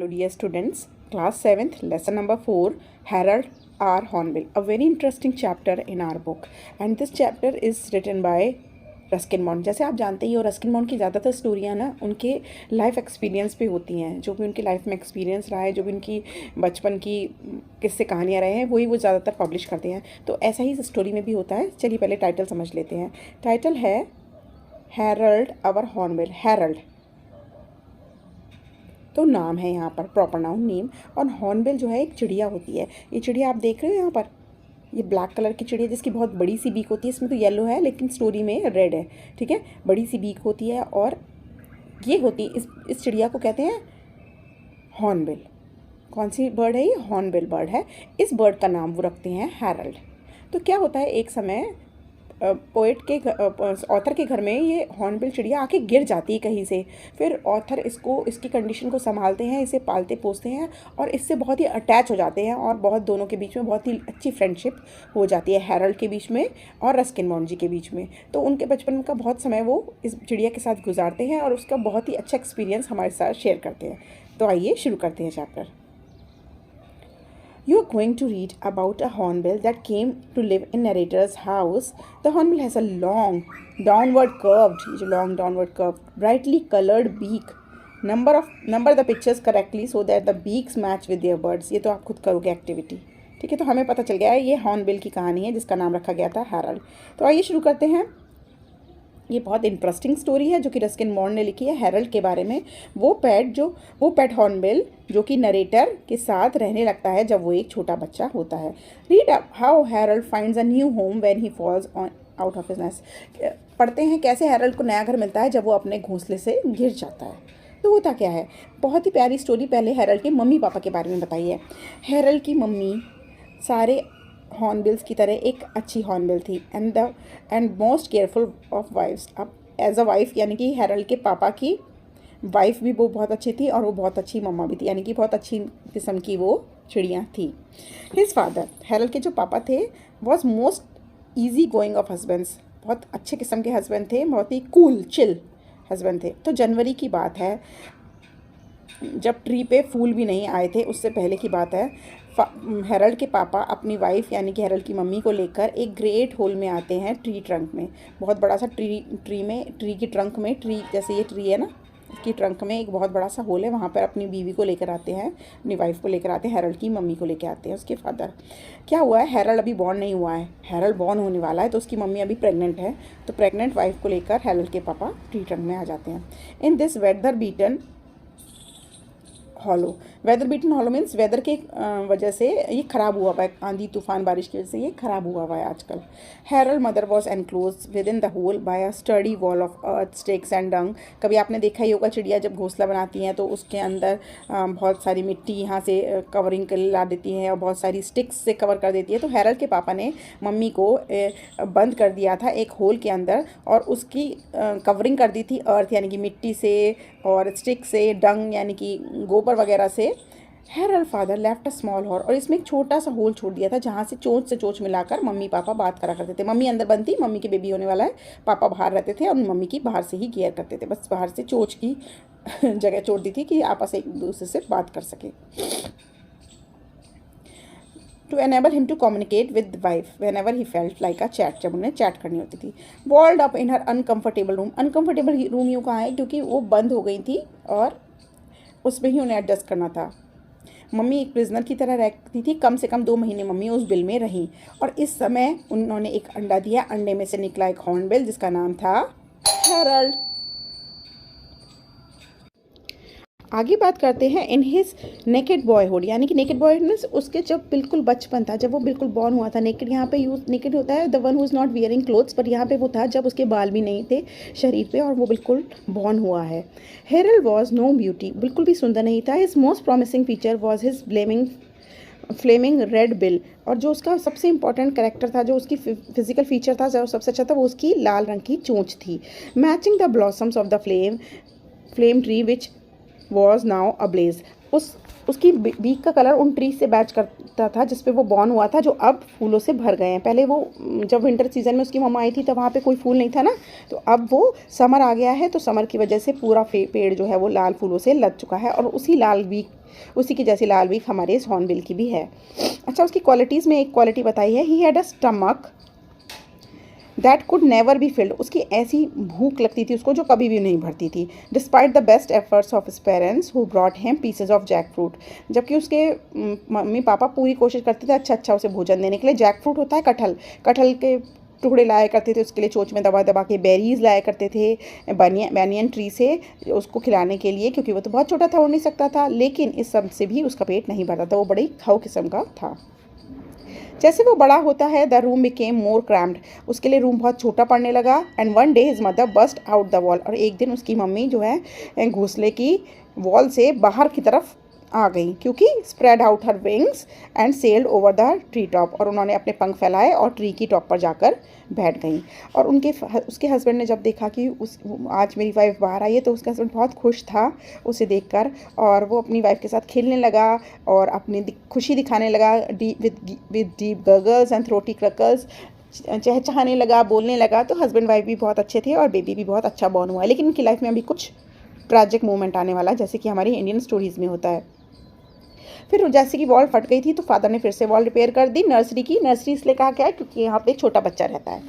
Hello dear students, class 7th, lesson number 4, Harold R. Hornbill, a very interesting chapter in our book, and this chapter is written by Ruskin bond. जैसे आप जानते ही हो, Ruskin bond की ज़्यादातर स्टोरियाँ ना उनके life experience पे होती हैं। जो भी उनकी लाइफ में एक्सपीरियंस रहा है, जो भी उनकी बचपन की किस्से कहानियाँ रहे हैं, वही वो ज़्यादातर पब्लिश करते हैं। तो ऐसा ही स्टोरी में भी होता है। चलिए पहले टाइटल समझ लेते हैं। टाइटल है हैरल्ड आवर हॉर्नबिल। हैरल्ड तो नाम है यहाँ पर, प्रॉपर नाउन नेम। और हॉर्नबिल जो है एक चिड़िया होती है। ये चिड़िया आप देख रहे हो यहाँ पर, ये ब्लैक कलर की चिड़िया जिसकी बहुत बड़ी सी बीक होती है। इसमें तो येलो है लेकिन स्टोरी में रेड है, ठीक है। बड़ी सी बीक होती है और ये होती इस चिड़िया को कहते हैं हॉर्नबिल। कौन सी बर्ड है ये? हॉर्नबिल बर्ड है। इस बर्ड का नाम वो रखते हैं हैरल्ड। तो क्या होता है, एक समय ऑथर के घर में ये हॉर्नबिल चिड़िया आके गिर जाती है कहीं से। फिर ऑथर इसकी कंडीशन को संभालते हैं, इसे पालते पोसते हैं और इससे बहुत ही अटैच हो जाते हैं और बहुत दोनों के बीच में बहुत ही अच्छी फ्रेंडशिप हो जाती है, हैरल्ड के बीच में और रस्किन बॉन्ड जी के बीच में। तो उनके बचपन का बहुत समय वो इस चिड़िया के साथ गुजारते हैं और उसका बहुत ही अच्छा एक्सपीरियंस हमारे साथ शेयर करते हैं। तो आइए शुरू करते हैं chapter. You are going to read about a hornbill that came to live in narrator's house. The hornbill has a long, downward curved, brightly colored beak. Number the pictures correctly so that the beaks match with their birds. ये तो आप खुद करोगे activity, ठीक है। तो हमें पता चल गया है ये हॉर्नबिल की कहानी है जिसका नाम रखा गया था हैरल्ड। तो आइए शुरू करते हैं। ये बहुत इंटरेस्टिंग स्टोरी है जो कि रस्किन बॉन्ड ने लिखी है हैरल्ड के बारे में। वो पेट हॉर्नबिल जो कि नरेटर के साथ रहने लगता है जब वो एक छोटा बच्चा होता है। Read how Harold finds a new home when he falls out of his nest. पढ़ते हैं कैसे हैरल्ड को नया घर मिलता है जब वो अपने घोंसले से गिर जाता है। तो होता क्या है, बहुत ही प्यारी स्टोरी पहले हैरल्ड के मम्मी पापा के बारे में बताई है। हैरल्ड की मम्मी सारे हॉर्नबिल्स की तरह एक अच्छी हॉर्नबिल थी and most careful of wives. अब एज अ वाइफ यानी कि हैरल्ड के पापा की वाइफ भी वो बहुत अच्छी थी और वो बहुत अच्छी मम्मा भी थी, यानी कि बहुत अच्छी किस्म की वो चिड़िया थी। हिज फादर, हैरल्ड के जो पापा थे, was most easy going of husbands. बहुत अच्छे किस्म के हस्बैंड थे, बहुत ही कूल चिल हस्बैंड थे। तो जनवरी की बात है, जब ट्री पे फूल भी नहीं आए थे, उससे पहले की बात है। हैरल्ड के पापा अपनी वाइफ यानी कि हैरल्ड की मम्मी को लेकर एक ग्रेट होल में आते हैं ट्री ट्रंक में। बहुत बड़ा सा ट्री की ट्रंक में, ट्री जैसे ये ट्री है ना, इसकी ट्रंक में एक बहुत बड़ा सा होल है। वहाँ पर अपनी बीवी को लेकर आते हैं, अपनी वाइफ को लेकर आते हैं, हैरल्ड की मम्मी को लेकर आते हैं उसके फादर। क्या हुआ है, हैरल्ड अभी बॉर्न नहीं हुआ है, हैरल्ड बॉर्न होने वाला है। तो उसकी मम्मी अभी प्रेग्नेंट है। तो प्रेग्नेंट वाइफ को लेकर हैरल्ड के पापा ट्री ट्रंक में आ जाते हैं। In this weather beaten hollow. Weather beaten hollow means weather के वजह से ये ख़राब हुआ हुआ है, आंधी तूफान बारिश की वजह से ये ख़राब हुआ हुआ है आजकल। Harold mother was enclose within the hole by a sturdy wall of earth, sticks and dung. कभी आपने देखा ही होगा, चिड़िया जब घोंसला बनाती हैं तो उसके अंदर बहुत सारी मिट्टी यहाँ से कवरिंग कर ला देती है और बहुत सारी स्टिक्स से कवर कर देती है। तो हैरल्ड के पापा ने मम्मी को बंद कर दिया था एक होल के अंदर और उसकी कवरिंग कर दी थी अर्थ यानी कि मिट्टी से और स्टिक से, डंग यानी कि गोबर वगैरह से। Harold father left a small hole, और इसमें एक छोटा सा होल छोड़ दिया था जहाँ से चोंच मिलाकर मम्मी पापा बात करा करते थे। मम्मी अंदर बंद थी, मम्मी के बेबी होने वाला है, पापा बाहर रहते थे और मम्मी की बाहर से ही केयर करते थे। बस बाहर से चोंच की जगह छोड़ दी थी कि आपस एक दूसरे से बात कर सके। To enable him to communicate with wife whenever he felt like a chat, जब उन्हें चैट करनी होती थी। Walled up in her uncomfortable room. Uncomfortable room यूँ कहाँ है क्योंकि वो बंद हो गई थी और उसमें ही उन्हें एडजस्ट करना था। मम्मी एक प्रिजनर की तरह रहती थी। कम से कम 2 महीने मम्मी उस बिल में रही और इस समय उन्होंने एक अंडा दिया। अंडे में से निकला एक हॉर्नबिल जिसका नाम था हैरल्ड। आगे बात करते हैं इन हिज नेकेड बॉयहुड, यानी कि नेकेड बॉयहुड मीन्स उसके जब बिल्कुल बचपन था, जब वो बिल्कुल बॉर्न हुआ था। नेकेड यहाँ पे यूज नेकेड होता है the one who is not wearing clothes, पर यहाँ पे वो था जब उसके बाल भी नहीं थे शरीर पे और वो बिल्कुल बॉर्न हुआ है। हैरल्ड वॉज नो ब्यूटी, बिल्कुल भी सुंदर नहीं था। His most promising feature was his flaming red bill, और जो उसका सबसे इंपॉर्टेंट कैरेक्टर था, जो उसकी फिजिकल फीचर था, जो सबसे अच्छा था, वो उसकी लाल रंग की चोंच थी। Matching the blossoms of the flame tree which was now ablaze. उस उसकी बीक का कलर उन ट्रीज से मैच करता था जिस पे वो बॉर्न हुआ था, जो अब फूलों से भर गए हैं। पहले वो जब विंटर सीजन में उसकी मम्मा आई थी तब वहाँ पे कोई फूल नहीं था ना, तो अब वो समर आ गया है, तो समर की वजह से पूरा पेड़ जो है वो लाल फूलों से लद चुका है। और उसी की जैसी लाल बीक हमारे इस हॉर्नबिल की भी है। अच्छा, उसकी क्वालिटीज़ में एक क्वालिटी बताई है, he had a stomach that could never be filled. उसकी ऐसी भूख लगती थी उसको जो कभी भी नहीं भरती थी। Despite the best efforts of his parents who brought him pieces of jack fruit. जबकि उसके मम्मी पापा पूरी कोशिश करते थे अच्छा अच्छा उसे भोजन देने के लिए। जैक फ्रूट होता है कटहल, कटहल के टुकड़े लाया करते थे उसके लिए, चोंच में दबा दबा के। बेरीज लाया करते थे बैनियन ट्री से उसको खिलाने के लिए, क्योंकि वो तो बहुत छोटा था, उड़ नहीं सकता था। लेकिन इस सब से भी उसका पेट नहीं भरता था, वो बड़ी खाऊ किस्म का था। जैसे वो बड़ा होता है the room became more crammed. उसके लिए रूम बहुत छोटा पड़ने लगा। And one day his mother burst out the wall. और एक दिन उसकी मम्मी जो है घोंसले की वॉल से बाहर की तरफ आ गई, क्योंकि spread out her wings and sailed over the tree top. और उन्होंने अपने पंख फैलाए और ट्री की टॉप पर जाकर बैठ गई। और उसके हस्बैंड ने जब देखा कि आज मेरी वाइफ बाहर आई है, तो उसका हस्बैंड बहुत खुश था उसे देखकर, और वो अपनी वाइफ के साथ खेलने लगा और अपनी खुशी दिखाने लगा विद डीप गगल्स एंड थ्रोटी क्रकल्स। चहचहाने लगा, बोलने लगा। तो हस्बैंड वाइफ भी बहुत अच्छे थे और बेबी भी बहुत अच्छा बॉर्न हुआ है। लेकिन इनकी लाइफ में अभी कुछ ट्रैजिक मोमेंट आने वाला है, जैसे कि हमारी इंडियन स्टोरीज़ में होता है। फिर जैसे कि वॉल फट गई थी तो फादर ने फिर से वॉल रिपेयर कर दी। नर्सरी इसलिए कहा क्या है क्योंकि यहाँ पे एक छोटा बच्चा रहता है,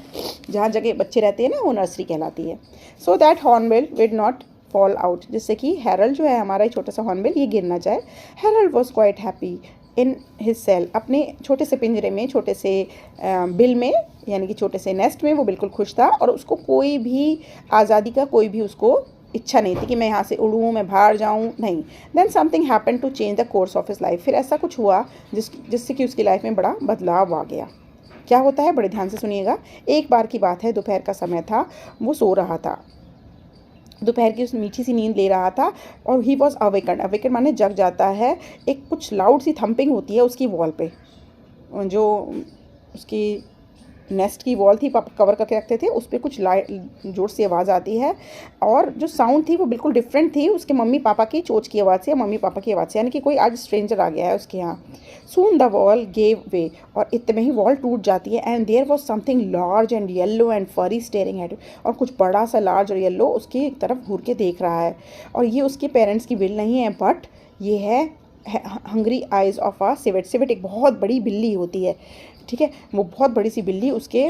जहाँ जगह बच्चे रहते हैं ना वो नर्सरी कहलाती है। So that hornbill would not fall out, जिससे कि हैरल्ड जो है हमारा छोटा सा हॉर्नबिल ये गिर ना जाए। Harold was quite happy in his cell. अपने छोटे से पिंजरे में, छोटे से बिल में, यानी कि छोटे से नेस्ट में वो बिल्कुल खुश था। और उसको कोई भी आज़ादी का कोई भी उसको इच्छा नहीं थी कि मैं यहाँ से उड़ूँ, मैं बाहर जाऊँ, नहीं। Then something happen to change the course of his life. फिर ऐसा कुछ हुआ जिससे कि उसकी लाइफ में बड़ा बदलाव आ गया। क्या होता है, बड़े ध्यान से सुनिएगा। एक बार की बात है, दोपहर का समय था, वो सो रहा था, दोपहर की उस मीठी सी नींद ले रहा था। और ही वॉज अवेकन। अवेकन माने जग जाता है। एक कुछ लाउड सी थम्पिंग होती है उसकी वॉल पे, जो उसकी नेस्ट की वॉल थी, कवर करके रखते थे, उस पर कुछ जोर से आवाज़ आती है। और जो साउंड थी वो बिल्कुल डिफरेंट थी उसके मम्मी पापा की चोंच की आवाज़ से या मम्मी पापा की आवाज़ से, यानी कि कोई आज स्ट्रेंजर आ गया है उसके यहाँ। Soon the wall gave way, और इतने में ही वॉल टूट जाती है। And there was something large and yellow and furry staring at, और कुछ बड़ा सा लार्ज और येलो उसकी तरफ घूर के देख रहा है। और ये उसके पेरेंट्स की बिल नहीं है, बट ये है hungry eyes of a civet. Civet एक बहुत बड़ी बिल्ली होती है, ठीक है। वो बहुत बड़ी सी बिल्ली उसके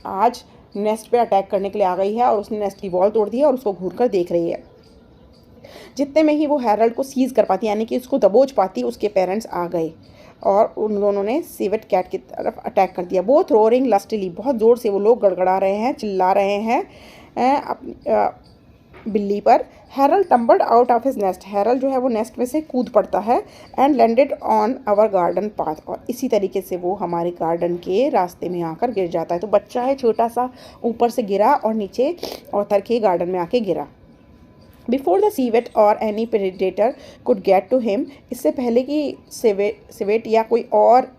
आज नेस्ट पे अटैक करने के लिए आ गई है, और उसने नेस्ट की वॉल तोड़ दी है और उसको घूर कर देख रही है। जितने में ही वो हैरल्ड को सीज कर पाती, यानी कि उसको दबोच पाती, उसके पेरेंट्स आ गए और उन दोनों ने सिवेट कैट की तरफ अटैक कर दिया। बोथ रोरिंग लस्टली, बहुत ज़ोर से वो लोग गड़गड़ा रहे हैं, चिल्ला रहे हैं बिल्ली पर। Harold tumbled out of his nest, Harold जो है वो नेस्ट में से कूद पड़ता है। And landed on our garden path, और इसी तरीके से वो हमारे गार्डन के रास्ते में आकर गिर जाता है। तो बच्चा है छोटा सा, ऊपर से गिरा और नीचे ऑथर के गार्डन में आके गिरा। बिफोर द सीवेट और any predator could get to him, इससे पहले कि सिवेट या कोई और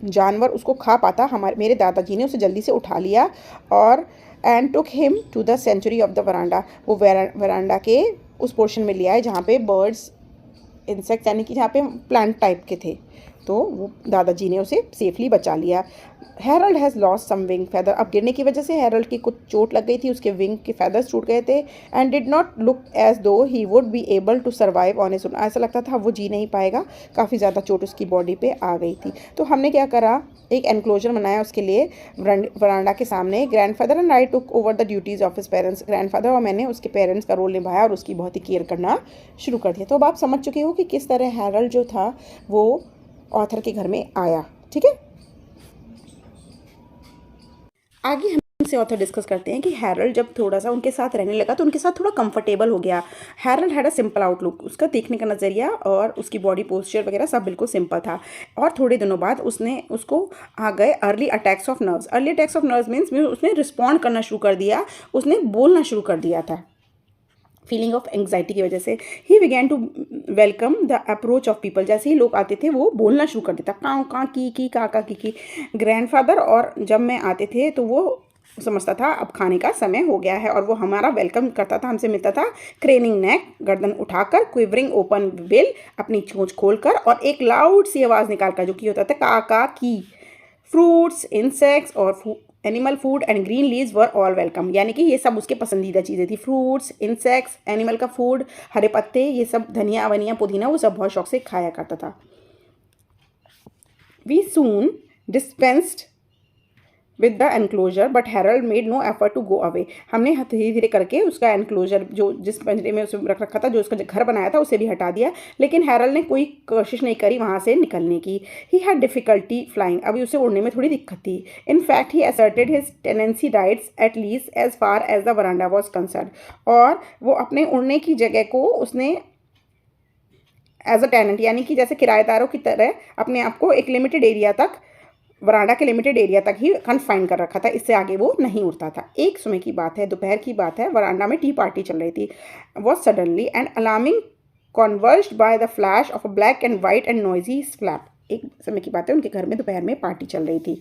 जानवर उसको खा पाता, मेरे दादाजी ने उसे जल्दी से उठा लिया और and took him to the century of the veranda. वो वरांडा के उस पोर्शन में ले आए जहाँ पे बर्ड्स, इंसेक्ट, यानी कि जहाँ पे प्लांट टाइप के थे। तो वो दादाजी ने उसे सेफली बचा लिया। Harold has lost some wing feather, अब गिरने की वजह से हैरल्ड की कुछ चोट लग गई थी, उसके विंग के फैदर्स टूट गए थे। And did not look as though he would be able to survive on his own, ऐसा लगता था वो जी नहीं पाएगा, काफ़ी ज़्यादा चोट उसकी बॉडी पे आ गई थी। तो हमने क्या करा, एक एनक्लोजर बनाया उसके लिए वरांडा के सामने। Grandfather and I took over the duties of his parents, grandfather और मैंने उसके पेरेंट्स का रोल निभाया और उसकी बहुत ही केयर करना शुरू कर दिया। तो अब आप समझ चुके हो कि किस तरह हैरल्ड जो था वो ऑथर के घर में आया, ठीक है। आगे हम से ऑथर डिस्कस करते हैं कि हैरल्ड जब थोड़ा सा उनके साथ रहने लगा तो उनके साथ थोड़ा कंफर्टेबल हो गया। Harold had a simple outlook, उसका देखने का नज़रिया और उसकी बॉडी पोस्चर वगैरह सब बिल्कुल सिंपल था। और थोड़े दिनों बाद उसको आ गए early attacks of nerves. Early attacks of nerves means उसने रिस्पॉन्ड करना शुरू कर दिया, उसने बोलना शुरू कर दिया था फीलिंग ऑफ एंग्जाइटी की वजह से। He began to welcome the approach of people, जैसे ही लोग आते थे वो बोलना शुरू कर देता, काँ काँ की का की। ग्रैंडफादर और जब मैं आते थे तो वो समझता था अब खाने का समय हो गया है, और वो हमारा वेलकम करता था, हमसे मिलता था क्रेनिंग नेक, गर्दन उठाकर, क्विवरिंग ओपन बिल, अपनी चोंच खोलकर, और एक लाउड सी आवाज़ निकालकर, जो कि होता था का की। फ्रूट्स, इंसेक्ट्स और animal food and green leaves were all welcome, यानी कि ये सब उसके पसंदीदा चीज़ें थी। फ्रूट्स, इंसेक्ट्स, एनिमल का फूड, हरे पत्ते, ये सब, धनिया वनिया पुदीना, वो सब बहुत शौक से खाया करता था। We soon dispensed with the enclosure but Harold made no effort to go away. हमने धीरे धीरे करके उसका एनक्लोजर, जो जिस पिंजरे में उसे रख रखा था, जो उसका घर बनाया था, उसे भी हटा दिया, लेकिन हैरल्ड ने कोई कोशिश नहीं करी वहाँ से निकलने की। ही हैड डिफिकल्टी फ्लाइंग, अभी उसे उड़ने में थोड़ी दिक्कत थी। In fact he asserted his tenancy rights at least as far as the veranda was concern, और वो अपने उड़ने की जगह को उसने एज अ टेनेंट, यानी कि जैसे किराएदारों की तरह अपने आप को एक लिमिटेड एरिया तक, वरांडा के लिमिटेड एरिया तक ही कन्फाइन कर रखा था, इससे आगे वो नहीं उड़ता था। एक समय की बात है, दोपहर की बात है, वरांडा में टी पार्टी चल रही थी। Was suddenly and alarming conversed by the flash of a black and white and noisy flap. एक समय की बात है, उनके घर में दोपहर में पार्टी चल रही थी।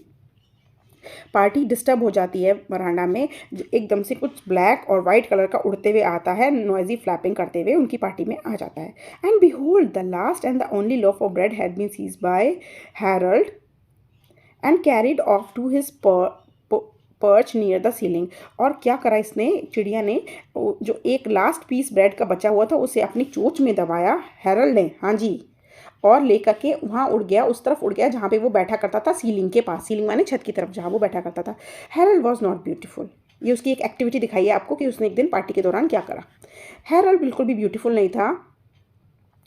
पार्टी डिस्टर्ब हो जाती है वरांडा में, एकदम से कुछ ब्लैक और वाइट कलर का उड़ते हुए आता है, नॉइजी फ्लैपिंग करते हुए उनकी पार्टी में आ जाता है। And behold the last and the only loaf of bread had been seized by Harold and carried off to his perch near the ceiling. और क्या करा इसने, चिड़िया ने जो एक लास्ट पीस ब्रेड का बचा हुआ था उसे अपनी चोंच में दबाया, हैरल्ड ने, हाँ जी, और लेकर के वहाँ उड़ गया, उस तरफ उड़ गया जहाँ पे वो बैठा करता था, सीलिंग के पास, सीलिंग माने छत की तरफ जहाँ वो बैठा करता था। हैरल्ड वॉज नॉट ब्यूटीफुल, ये उसकी एक एक्टिविटी दिखाई है आपको कि उसने एक दिन पार्टी के दौरान क्या करा। हैरल्ड बिल्कुल भी ब्यूटीफुल नहीं था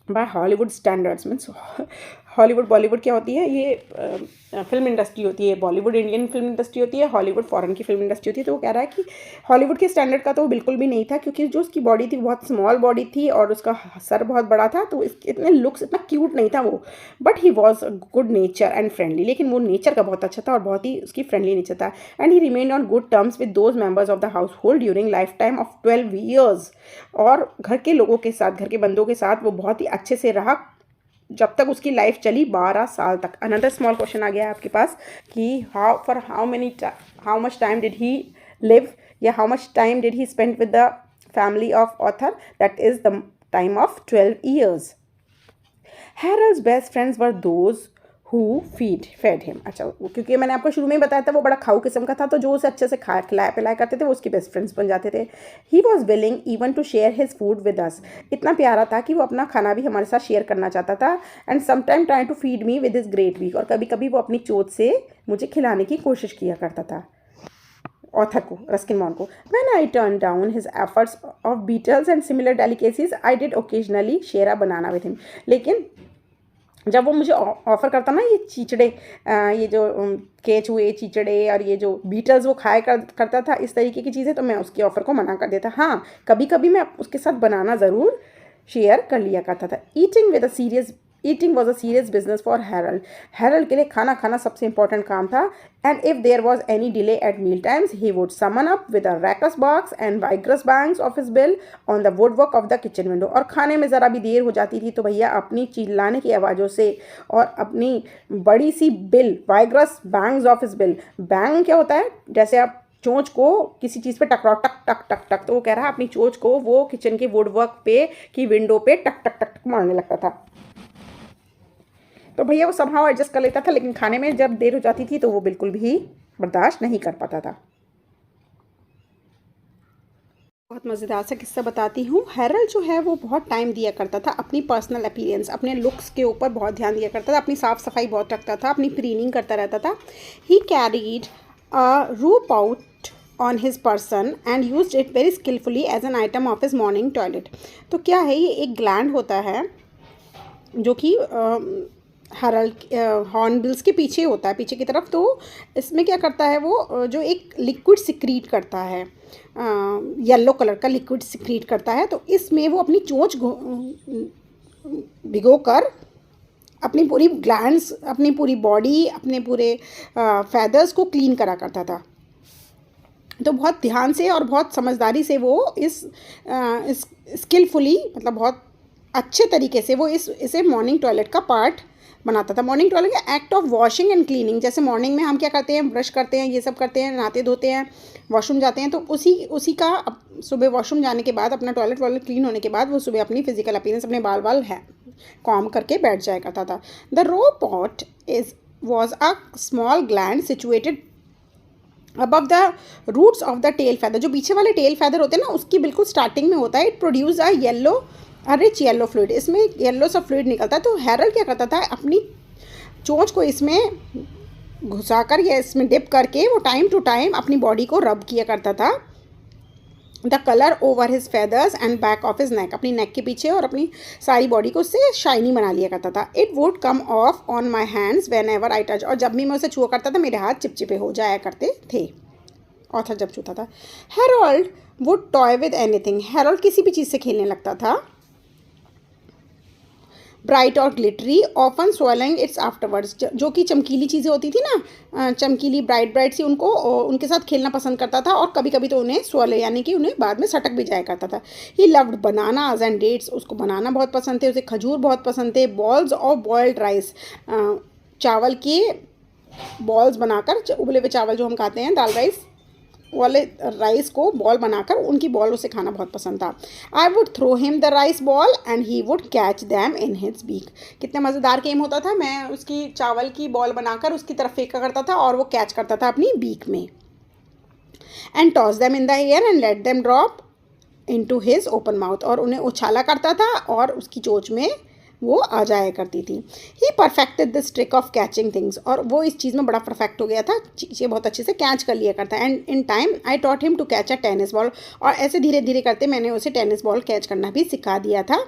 by Hollywood standards. Means Hollywood Bollywood क्या होती है, ये फिल्म इंडस्ट्री होती है, बॉलीवुड इंडियन फिल्म इंडस्ट्री होती है, हॉलीवुड फॉरेन की फिल्म इंडस्ट्री होती है। तो वो कह रहा है कि हॉलीवुड के स्टैंडर्ड का तो वो बिल्कुल भी नहीं था, क्योंकि जो उसकी बॉडी थी बहुत स्मॉल बॉडी थी और उसका सर बहुत बड़ा था, तो इतने लुक्स, इतना क्यूट नहीं था वो। But he was good nature and friendly, लेकिन वो नेचर का बहुत अच्छा था और बहुत ही उसकी फ्रेंडली नेचर था। And he remained on good terms with those members of the house hold during life time of 12 years. और घर के लोगों के साथ, घर के बंदों के साथ वो बहुत ही अच्छे से रहा जब तक उसकी लाइफ चली, 12 साल तक। अनदर स्मॉल क्वेश्चन आ गया है आपके पास कि how much time did he live, या how much time did he spend with the family of author, that is the time of 12 years. Harold's best friends were those who fed him. अच्छा, क्योंकि मैंने आपको शुरू में ही बताया था वो बड़ा खाऊ किस्म का था, तो जो उसे अच्छे से खिलाया पिलाया करते थे वो उसके बेस्ट फ्रेंड्स बन जाते थे। He was willing even to share his food with us, इतना प्यारा था कि वो अपना खाना भी हमारे साथ शेयर करना चाहता था। And sometime try to feed me with his great beak, और कभी कभी वो अपनी चोट से मुझे खिलाने की कोशिश किया करता था, ऑथर को, रस्किन बॉन्ड को। When I turned down his efforts of beetles and similar delicacies, I did occasionally share a banana with him। लेकिन जब वो मुझे ऑफ़र करता ना, ये चीचड़े, ये जो केचुए, चीचड़े और ये जो बीटल्स वो खाया करता था, इस तरीके की चीज़ें, तो मैं उसकी ऑफ़र को मना कर देता। हाँ, कभी कभी मैं उसके साथ बनाना ज़रूर शेयर कर लिया करता था। Eating was a serious business for Harold. Harold के लिए खाना खाना सबसे इंपॉर्टेंट काम था। And if there was any delay at meal times, he would summon up with a raucous box and vigorous bangs of his bill on the woodwork of the kitchen window. और खाने में ज़रा भी देर हो जाती थी तो भैया अपनी चिल्लाने की आवाज़ों से और अपनी बड़ी सी bill, vigorous bangs of his bill, bang क्या होता है, जैसे आप चोंच को किसी चीज़ पे टकराओ, टक टक टक टक, तो वो कह रहा है अपनी चोंच को वो किचन के वुड वर्क पे की विंडो पे टक टक टक मारने लगता था। तो भैया वो समहाउ एडजस्ट कर लेता था, लेकिन खाने में जब देर हो जाती थी तो वो बिल्कुल भी बर्दाश्त नहीं कर पाता था। बहुत मज़ेदार सा किस्सा बताती हूँ। हैरल्ड जो है वो बहुत टाइम दिया करता था अपनी पर्सनल अपीयरेंस, अपने लुक्स के ऊपर बहुत ध्यान दिया करता था, अपनी साफ़ सफाई बहुत रखता था, अपनी प्रीनिंग करता रहता था। ही carried a rope out on his person and used it very skilfully as an item of his morning toilet. तो क्या है, ये एक ग्लैंड होता है जो कि हैरल्ड हॉर्नबिल्स के पीछे होता है, पीछे की तरफ। तो इसमें क्या करता है, वो जो एक लिक्विड सिक्रीट करता है, येलो कलर का लिक्विड सिक्रीट करता है। तो इसमें वो अपनी चोंच भिगोकर अपनी पूरी ग्लैंड्स, अपनी पूरी बॉडी, अपने पूरे फैदर्स को क्लीन करा करता था। तो बहुत ध्यान से और बहुत समझदारी से वो इस स्किलफुली, मतलब बहुत अच्छे तरीके से वो इसे मॉर्निंग टॉयलेट का पार्ट बनाता था। मॉर्निंग टॉयलेट का act of washing and cleaning, जैसे मॉर्निंग में हम क्या करते हैं, ब्रश करते हैं, ये सब करते हैं, नहाते धोते हैं, वॉशरूम जाते हैं, तो उसी का सुबह वॉशरूम जाने के बाद अपना टॉयलेट वॉयलेट क्लीन होने के बाद वो सुबह अपनी फिजिकल अपीयरेंस, अपने बाल वाल है कॉम करके बैठ जाया करता था। The rope was a small gland situated above the roots of the tail feather। जो पीछे वाले टेल फेदर होते हैं ना, उसकी बिल्कुल स्टार्टिंग में होता है। It produce a rich yellow fluid, इसमें येलो सा फ्लूइड निकलता है। तो हैरल्ड क्या करता था, अपनी चोंच को इसमें घुसाकर या इसमें डिप करके वो टाइम टू टाइम अपनी बॉडी को रब किया करता था। The colour over his feathers and back of his neck, अपनी नेक के पीछे और अपनी सारी बॉडी को उससे शाइनी बना लिया करता था। It would come of on my hands when ever I touch, और जब भी मैं उसे छुआ करता था मेरे हाथ चिपचिपे हो जाया करते थे, ऑथर जब छूता था। Harold would toy with anything, Harold किसी भी चीज़ से खेलने लगता था। ब्राइट और glittery often swallowing it's afterwards, जो कि चमकीली चीज़ें होती थी ना, चमकीली ब्राइट सी, उनको उनके साथ खेलना पसंद करता था, और कभी कभी तो उन्हें स्वॉलो यानी कि उन्हें बाद में सटक भी जाया करता था। He loved bananas and dates, उसको बनाना बहुत पसंद थे, उसे खजूर बहुत पसंद थे। बॉल्स ऑफ बॉइल्ड राइस, चावल के बॉल्स बनाकर, उबले हुए चावल जो हम खाते हैं, दाल राइस वाले राइस को बॉल बनाकर, उनकी बॉल उसे खाना बहुत पसंद था। I would throw him the rice ball and he would catch them in his beak, कितने मज़ेदार गेम होता था। मैं उसकी चावल की बॉल बनाकर उसकी तरफ फेंका करता था और वो कैच करता था अपनी बीक में। And toss them in the air and let them drop into his open mouth, और उन्हें उछाला करता था और उसकी चोंच में वो आ जाया करती थी। He perfected this trick of catching things, और वो इस चीज़ में बड़ा परफेक्ट हो गया था, चीज़ें बहुत अच्छे से कैच कर लिया करता है। And in time I taught him to catch a tennis ball, और ऐसे धीरे धीरे करते मैंने उसे टेनिस बॉल कैच करना भी सिखा दिया था।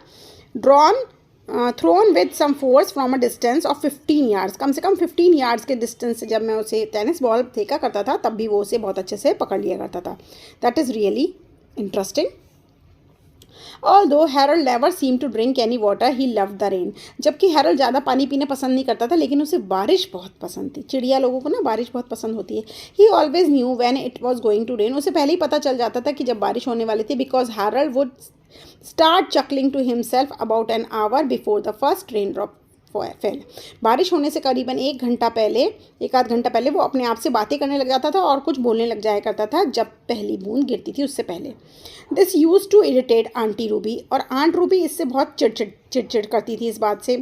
Thrown with some force from a distance of 15 yards, कम से कम 15 यार्ड्स के डिस्टेंस से जब मैं उसे टेनिस बॉल फेंका करता था तब भी वो उसे बहुत अच्छे से पकड़ लिया करता था। That is really interesting. Although Harold never seemed to drink any water, he loved the rain। जबकि हैरोल्ड ज़्यादा पानी पीना पसंद नहीं करता था, लेकिन उसे बारिश बहुत पसंद थी। चिड़िया लोगों को ना बारिश बहुत पसंद होती है। He always knew when it was going to rain, उसे पहले ही पता चल जाता था कि जब बारिश होने वाली थी, because Harold would start chuckling to himself about an hour before the first raindrop fail. बारिश होने से करीबन एक आध घंटा पहले वो अपने आप से बातें करने लग जाता था और कुछ बोलने लग जाया करता था जब पहली बूंद गिरती थी उससे पहले। This use to irritate aunty Ruby, और आंट रूबी इससे बहुत चिड़चिड़ करती थी इस बात से,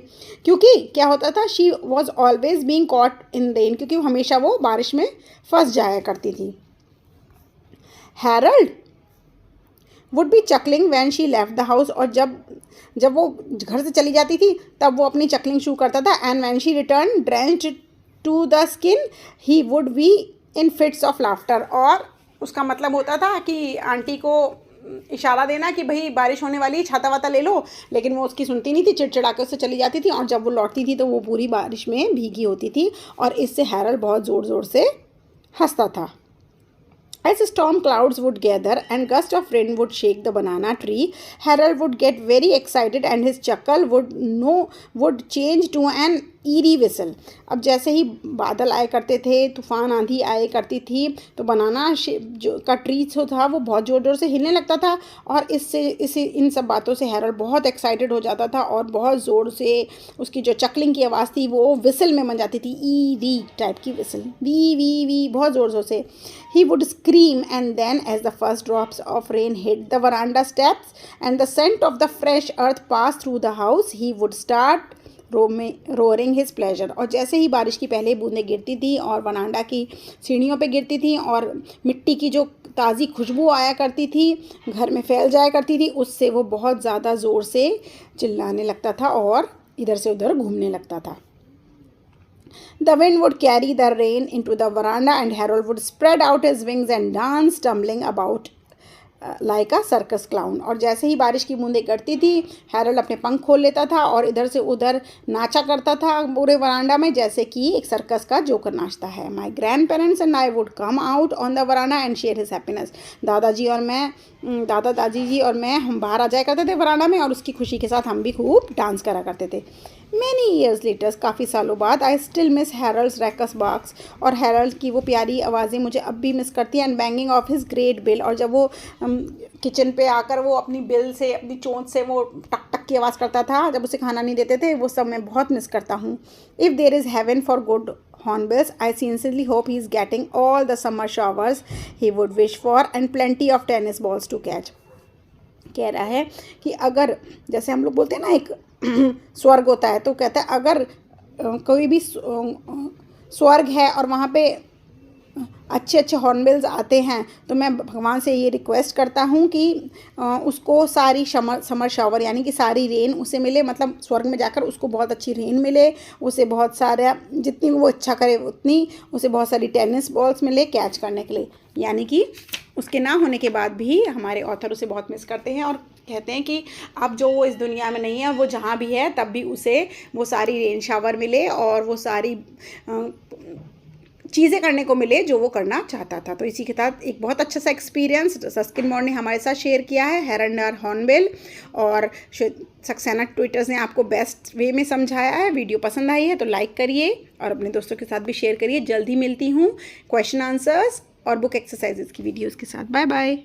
क्योंकि क्या होता था, she was always being caught in rain, क्योंकि हमेशा वो बारिश में फंस जाया करती थी। Harold would be चकलिंग when she left the house, और जब वो घर से चली जाती थी तब वो अपनी चकलिंग शुरू करता था। And when she return drenched to the skin he would be in fits of laughter, और उसका मतलब होता था कि आंटी को इशारा देना कि भाई बारिश होने वाली, छाता वाता ले लो, लेकिन वो उसकी सुनती नहीं थी, चिड़चिड़ा के उससे चली जाती थी, और जब वो लौटती थी तो वो पूरी बारिश में भीगी होती थी, और इससे हैरोल्ड बहुत ज़ोर ज़ोर से हंसता था। As storm clouds would gather and gust of wind would shake the banana tree, Harold would get very excited and his chuckle would change to an eerie whistle। अब जैसे ही बादल आए करते थे, तूफान आंधी आए करती थी, तो बनाना जो का ट्री जो था वो बहुत ज़ोर ज़ोर से हिलने लगता था, और इससे इन सब बातों से हैरोल्ड बहुत एक्साइटेड हो जाता था, और बहुत ज़ोर से उसकी जो चकलिंग की आवाज़ थी वो विसल में बन जाती थी, ई वी टाइप की विसल, वी बहुत ज़ोर ज़ोर से। He would scream, and then as the first drops of rain hit the veranda steps and the scent of the fresh earth passed through the house, he would start roaring his pleasure। और जैसे ही बारिश की पहले बूंदें गिरती थी और वरांडा की सीढ़ियों पे गिरती थी, और मिट्टी की जो ताज़ी खुशबू आया करती थी, घर में फैल जाया करती थी, उससे वो बहुत ज़्यादा ज़ोर से चिल्लाने लगता था और इधर से उधर घूमने लगता था। The wind would carry the rain into the veranda and Harold would spread out his wings and dance, tumbling about like a circus clown। और जैसे ही बारिश की बूंदें गिरती थी, हैरोल्ड अपने पंख खोल लेता था और इधर से उधर नाचा करता था पूरे वरांडा में, जैसे कि एक सर्कस का जोकर नाचता है। My grand parents and I would come out on the veranda and share his happiness. दादा दादी जी और मैं हम बाहर आ जाया करते थे वरांडा में, और उसकी खुशी के साथ हम भी खूब डांस करा करते थे। मैनी ईयर्स लेटर्स, काफ़ी सालों बाद, I still miss Harold's raucous barks, और हैरल्ड की वो प्यारी आवाज़ें मुझे अब भी मिस करती हैं, and banging of his great bill, और जब वो किचन पे आकर वो अपनी बिल से, अपनी चोंच से वो टक टक की आवाज़ करता था जब उसे खाना नहीं देते थे, वो सब मैं बहुत मिस करता हूँ. If there is haven for good hornbills, I sincerely hope he is getting all the summer showers he would wish for and plenty of tennis balls to catch. कह रहा है कि अगर, जैसे हम लोग बोलते हैं ना एक स्वर्ग होता है, तो कहता है अगर कोई भी स्वर्ग है और वहाँ पे अच्छे अच्छे हॉर्नबिल्स आते हैं, तो मैं भगवान से ये रिक्वेस्ट करता हूँ कि उसको सारी समर शावर यानी कि सारी रेन उसे मिले, मतलब स्वर्ग में जाकर उसको बहुत अच्छी रेन मिले, उसे बहुत सारा, जितनी वो इच्छा करे उतनी, उसे बहुत सारी टेनिस बॉल्स मिले कैच करने के लिए. यानी कि उसके ना होने के बाद भी हमारे ऑथर उसे बहुत मिस करते हैं और कहते हैं कि अब जो वो इस दुनिया में नहीं है, वो जहाँ भी है तब भी उसे वो सारी रेन शावर मिले और वो सारी चीज़ें करने को मिले जो वो करना चाहता था. तो इसी के साथ एक बहुत अच्छा सा एक्सपीरियंस सस्किन मोर ने हमारे साथ शेयर किया है, हेरन और हॉर्नबिल, और सक्सेना ट्विटर्स ने आपको बेस्ट वे में समझाया है. वीडियो पसंद आई है तो लाइक करिए और अपने दोस्तों के साथ भी शेयर करिए. जल्द ही मिलती हूँ क्वेश्चन आंसर्स और बुक एक्सरसाइजेस की वीडियोज़ के साथ. Bye bye.